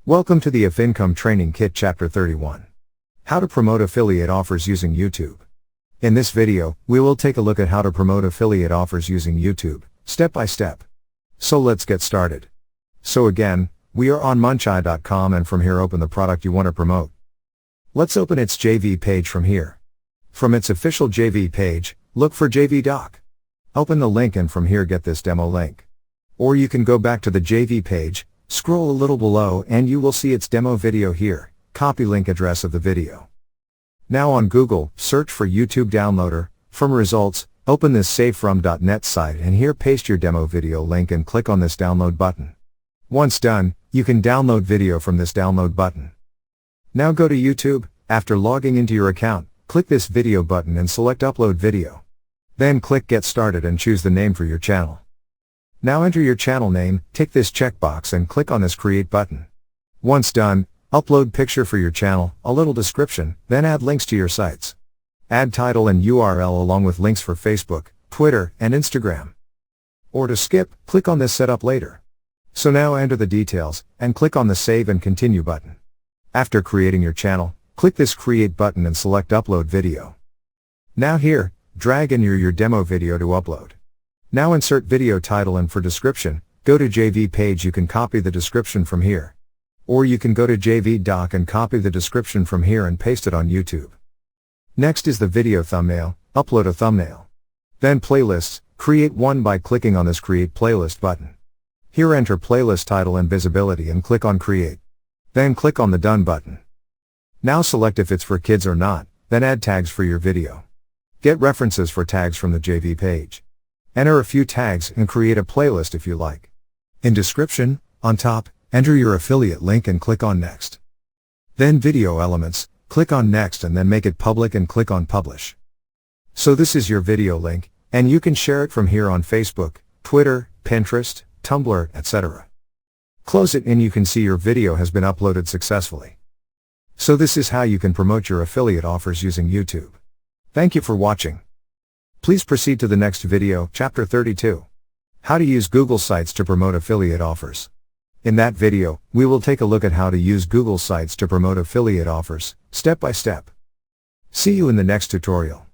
Welcome to the If Income Training Kit Chapter 31. How to promote affiliate offers using YouTube. In this video, we will take a look at how to promote affiliate offers using YouTube, step by step. So let's get started. So again, we are on muncheye.com, and from here open the product you want to promote. Let's open its JV page from here. From its official JV page, look for JV Doc. Open the link and from here get this demo link. Or you can go back to the JV page, scroll a little below and you will see its demo video here. Copy link address of the video. Now on Google, search for YouTube Downloader. From results, open this savefrom.net site and here paste your demo video link and click on this download button. Once done, you can download video from this download button. Now go to YouTube. After logging into your account, click this video button and select upload video. Then click get started and choose the name for your channel. Now enter your channel name, tick this checkbox and click on this create button. Once done, upload picture for your channel, a little description, then add links to your sites. Add title and URL along with links for Facebook, Twitter, and Instagram. Or to skip, click on this setup later. So now enter the details, and click on the save and continue button. After creating your channel, click this create button and select upload video. Now here, drag in your demo video to upload. Now insert video title and for description, go to JV page. You can copy the description from here. Or you can go to JV Doc and copy the description from here and paste it on YouTube. Next is the video thumbnail, upload a thumbnail. Then playlists, create one by clicking on this create playlist button. Here enter playlist title and visibility and click on create. Then click on the done button. Now select if it's for kids or not, then add tags for your video. Get references for tags from the JV page. Enter a few tags and create a playlist if you like. In description, on top, enter your affiliate link and click on next. Then video elements, click on next and then make it public and click on publish. So this is your video link, and you can share it from here on Facebook, Twitter, Pinterest, Tumblr, etc. Close it and you can see your video has been uploaded successfully. So this is how you can promote your affiliate offers using YouTube. Thank you for watching. Please proceed to the next video, Chapter 32. How to use Google Sites to promote affiliate offers. In that video, we will take a look at how to use Google Sites to promote affiliate offers, step by step. See you in the next tutorial.